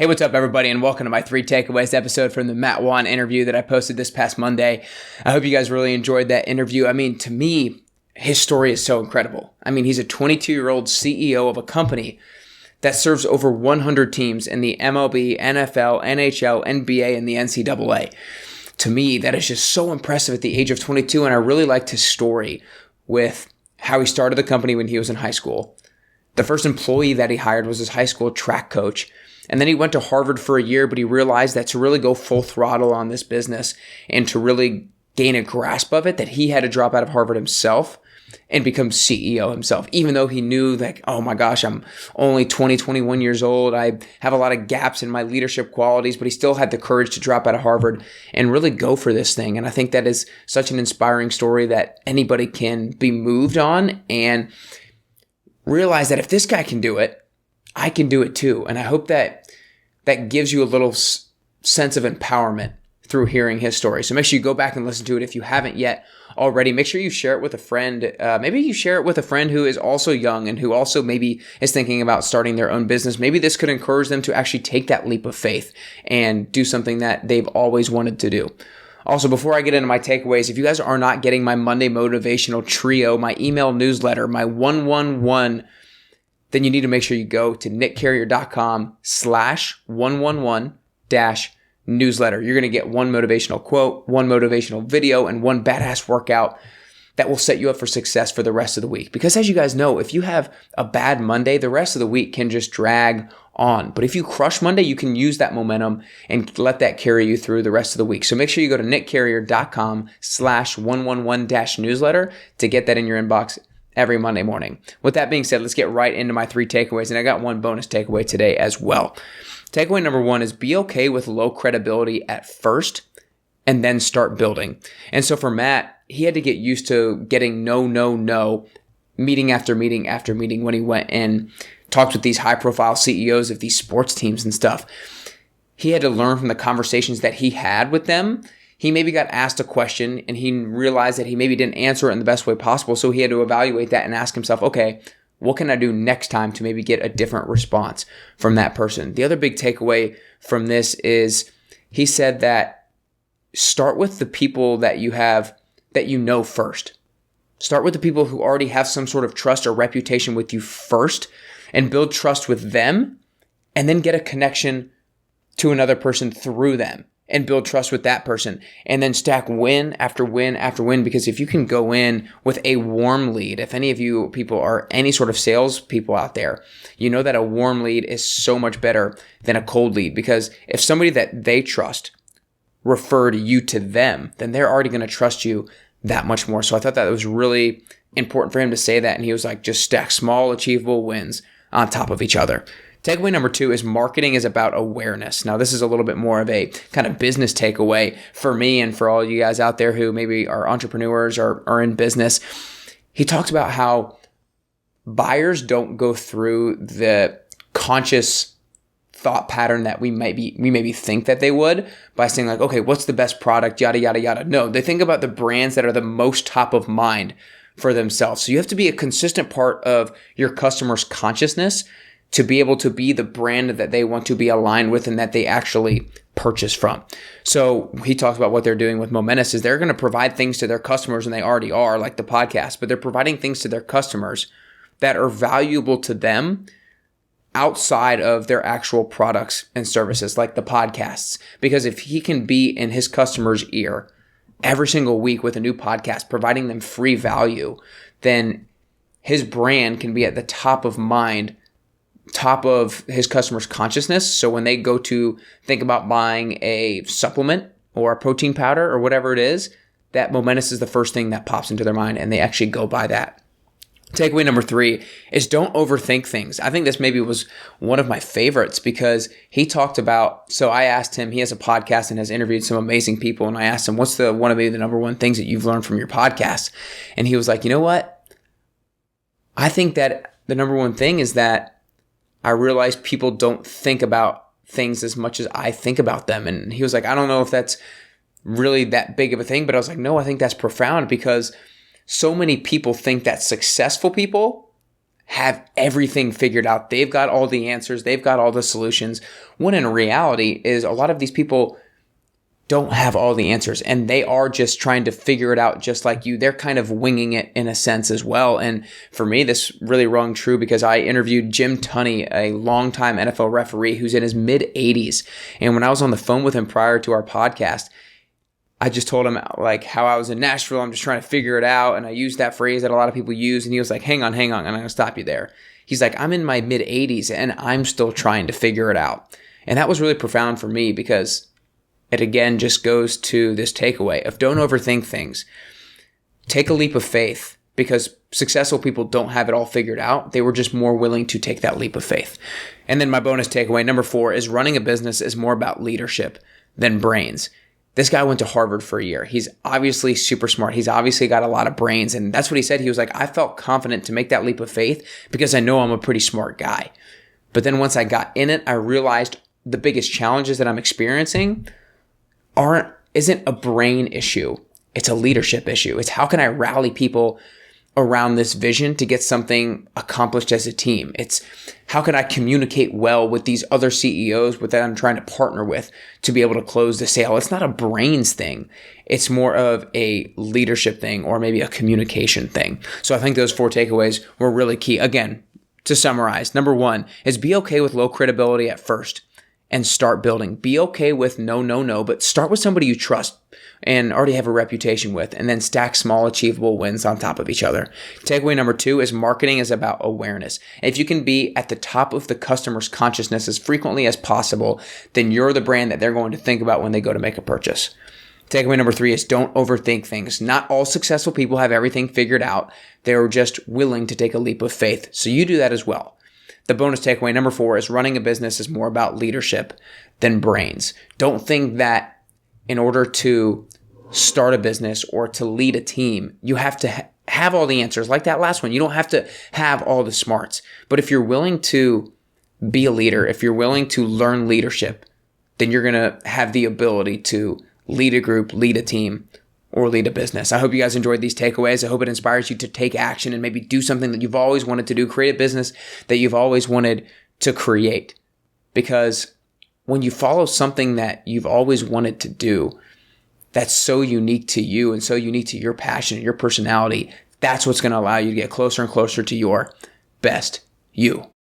Hey, what's up, everybody, and welcome to my 3 takeaways episode from the Matt Wan interview that I posted this past Monday. I hope you guys really enjoyed that interview. I mean, to me, his story is so incredible. I mean, he's a 22-year-old CEO of a company that serves over 100 teams in the MLB, NFL, NHL, NBA, and the NCAA. To me, that is just so impressive at the age of 22, and I really liked his story with how he started the company when he was in high school. The first employee that he hired was his high school track coach. And then he went to Harvard for a year, but he realized that to really go full throttle on this business and to really gain a grasp of it, that he had to drop out of Harvard himself and become CEO himself, even though he knew like, oh my gosh, I'm only 21 years old. I have a lot of gaps in my leadership qualities, but he still had the courage to drop out of Harvard and really go for this thing. And I think that is such an inspiring story that anybody can be moved on and realize that if this guy can do it, I can do it too. And I hope that that gives you a little sense of empowerment through hearing his story. So make sure you go back and listen to it if you haven't yet already. Make sure you share it with a friend. Maybe you share it with a friend who is also young and who also maybe is thinking about starting their own business. Maybe this could encourage them to actually take that leap of faith and do something that they've always wanted to do. Also, before I get into my takeaways, if you guys are not getting my Monday Motivational Trio, my email newsletter, my 111, then you need to make sure you go to nickcarrier.com/111-newsletter. You're going to get one motivational quote, one motivational video, and one badass workout that will set you up for success for the rest of the week. Because as you guys know, if you have a bad Monday, the rest of the week can just drag on. But if you crush Monday, you can use that momentum and let that carry you through the rest of the week. So make sure you go to nickcarrier.com/111-newsletter to get that in your inbox every Monday morning. With that being said, let's get right into my 3 takeaways. And I got one bonus takeaway today as well. Takeaway number 1 is be okay with low credibility at first and then start building. And so for Matt, he had to get used to getting no, meeting after meeting after meeting when he went and talked with these high profile CEOs of these sports teams and stuff. He had to learn from the conversations that he had with them. He maybe got asked a question and he realized that he maybe didn't answer it in the best way possible. So he had to evaluate that and ask himself, okay, what can I do next time to maybe get a different response from that person? The other big takeaway from this is he said that start with the people that you have, that you know first. Start with the people who already have some sort of trust or reputation with you first and build trust with them, and then get a connection to another person through them and build trust with that person, and then stack win after win after win. Because if you can go in with a warm lead, if any of you people are any sort of sales people out there, you know that a warm lead is so much better than a cold lead. Because if somebody that they trust referred you to them, then they're already going to trust you that much more. So I thought that was really important for him to say that. And he was like, just stack small achievable wins on top of each other. Takeaway number 2 is marketing is about awareness. Now, this is a little bit more of a kind of business takeaway for me and for all you guys out there who maybe are entrepreneurs or are in business. He talks about how buyers don't go through the conscious thought pattern that we maybe think that they would by saying like, okay, what's the best product, yada, yada, yada. No, they think about the brands that are the most top of mind for themselves. So you have to be a consistent part of your customer's consciousness to be able to be the brand that they want to be aligned with and that they actually purchase from. So he talks about what they're doing with Momentous is they're going to provide things to their customers, and they already are, like the podcast, but they're providing things to their customers that are valuable to them outside of their actual products and services, like the podcasts. Because if he can be in his customer's ear every single week with a new podcast, providing them free value, then his brand can be at the top of mind, top of his customer's consciousness. So when they go to think about buying a supplement or a protein powder or whatever it is, that Momentous is the first thing that pops into their mind and they actually go buy that. Takeaway number 3 is don't overthink things. I think this maybe was one of my favorites because he talked about, so I asked him, he has a podcast and has interviewed some amazing people. And I asked him, what's one of the number 1 things that you've learned from your podcast? And he was like, you know what? I think that the number 1 thing is that I realize people don't think about things as much as I think about them. And he was like, I don't know if that's really that big of a thing, but I was like, no, I think that's profound because so many people think that successful people have everything figured out. They've got all the answers. They've got all the solutions. When in reality is a lot of these people don't have all the answers, and they are just trying to figure it out just like you. They're kind of winging it in a sense as well. And for me, this really rung true because I interviewed Jim Tunney, a longtime NFL referee who's in his mid-80s. And when I was on the phone with him prior to our podcast, I just told him like how I was in Nashville. I'm just trying to figure it out. And I used that phrase that a lot of people use. And he was like, hang on. And I'm going to stop you there. He's like, I'm in my mid-80s and I'm still trying to figure it out. And that was really profound for me because it again just goes to this takeaway of don't overthink things. Take a leap of faith because successful people don't have it all figured out. They were just more willing to take that leap of faith. And then my bonus takeaway, number 4, is running a business is more about leadership than brains. This guy went to Harvard for a year. He's obviously super smart. He's obviously got a lot of brains. And that's what he said. He was like, I felt confident to make that leap of faith because I know I'm a pretty smart guy. But then once I got in it, I realized the biggest challenges that I'm experiencing isn't a brain issue. It's a leadership issue. It's how can I rally people around this vision to get something accomplished as a team? It's how can I communicate well with these other CEOs that I'm trying to partner with to be able to close the sale? It's not a brains thing. It's more of a leadership thing or maybe a communication thing. So I think those 4 takeaways were really key. Again, to summarize, number 1 is be okay with low credibility at first and start building. Be okay with no, but start with somebody you trust and already have a reputation with, and then stack small achievable wins on top of each other. Takeaway number 2 is marketing is about awareness. If you can be at the top of the customer's consciousness as frequently as possible, then you're the brand that they're going to think about when they go to make a purchase. Takeaway number 3 is don't overthink things. Not all successful people have everything figured out. They're just willing to take a leap of faith. So you do that as well. The bonus takeaway, number 4, is running a business is more about leadership than brains. Don't think that in order to start a business or to lead a team, you have to have all the answers. Like that last one, you don't have to have all the smarts. But if you're willing to be a leader, if you're willing to learn leadership, then you're going to have the ability to lead a group, lead a team, or lead a business. I hope you guys enjoyed these takeaways. I hope it inspires you to take action and maybe do something that you've always wanted to do, create a business that you've always wanted to create. Because when you follow something that you've always wanted to do, that's so unique to you and so unique to your passion and your personality, that's what's going to allow you to get closer and closer to your best you.